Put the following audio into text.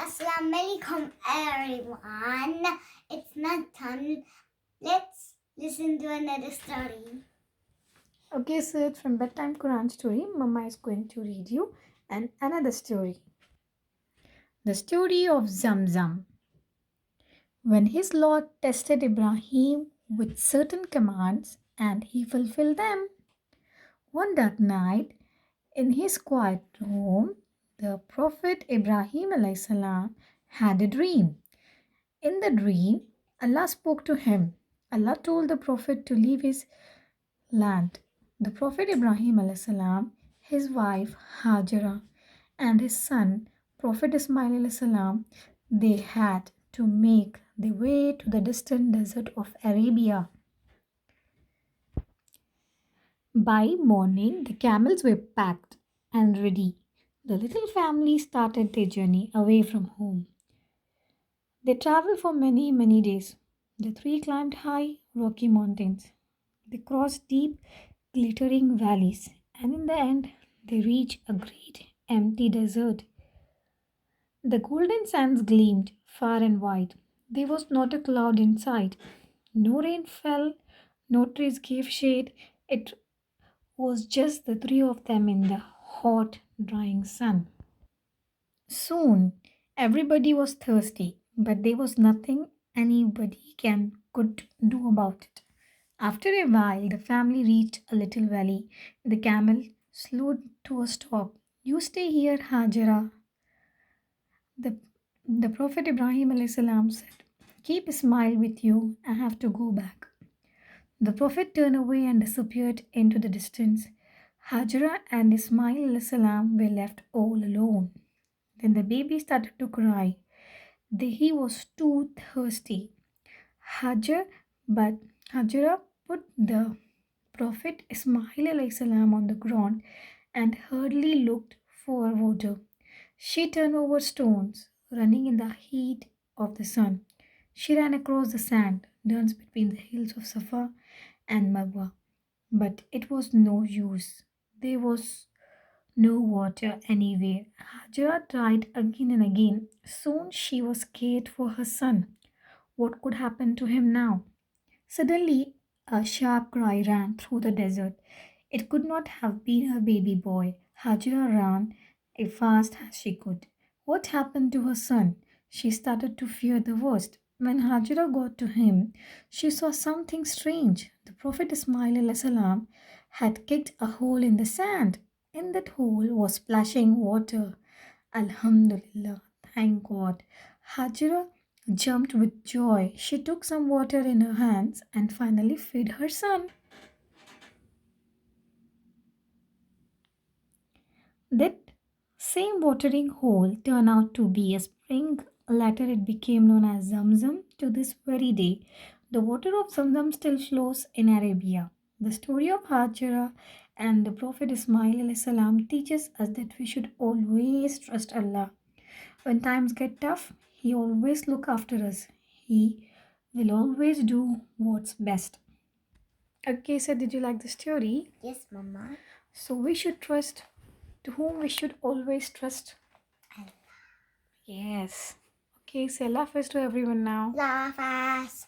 Assalamu alaikum everyone. It's not time. Let's listen to another story. Okay, so it's from Bedtime Quran story. Mama is going to read you another story. The story of Zamzam. When his Lord tested Ibrahim with certain commands and he fulfilled them. One dark night, in his quiet room, the Prophet Ibrahim alayhi salam had a dream. In the dream, Allah spoke to him. Allah told the Prophet to leave his land. The Prophet Ibrahim alayhi salam, his wife Hajara, and his son Prophet Ismail alayhi salam, they had to make their way to the distant desert of Arabia. By morning, the camels were packed and ready. The little family started their journey away from home. They traveled for many, many days. The three climbed high, rocky mountains. They crossed deep, glittering valleys, and in the end, they reached a great, empty desert. The golden sands gleamed far and wide. There was not a cloud in sight. No rain fell, no trees gave shade. It was just the three of them in the hot, drying sun. Soon, everybody was thirsty, but there was nothing anybody could do about it. After a while, the family reached a little valley. The camel slowed to a stop. You stay here, Hajara. The, the Prophet Ibrahim alayhi salam said, keep a smile with you. I have to go back. The Prophet turned away and disappeared into the distance. Hajara and Ismail alayhi salam were left all alone. Then the baby started to cry. He was too thirsty. Hajar, but Hajara put the Prophet Ismail alayhi salam on the ground and hurriedly looked for water. She turned over stones, running in the heat of the sun. She ran across the sand dunes between the hills of Safa and Marwa, but it was no use. There was no water anywhere. Hajara tried again and again. Soon she was scared for her son. What could happen to him now? Suddenly, a sharp cry ran through the desert. It could not have been her baby boy. Hajara ran as fast as she could. What happened to her son? She started to fear the worst. When Hajara got to him, she saw something strange. The Prophet Ismail alayhi salam had kicked a hole in the sand. In that hole was splashing water. Alhamdulillah, thank God. Hajara jumped with joy. She took some water in her hands and finally fed her son. That same watering hole turned out to be a spring. Later, it became known as Zamzam to this very day. The water of Zamzam still flows in Arabia. The story of Hajara and the Prophet Ismail alayhi salam teaches us that we should always trust Allah. When times get tough, He always look after us. He will always do what's best. Okay, so did you like the story? Yes, Mama. So we should trust to whom we should always trust. Allah. Yes. Okay, say Allah Hafiz to everyone now. Love us.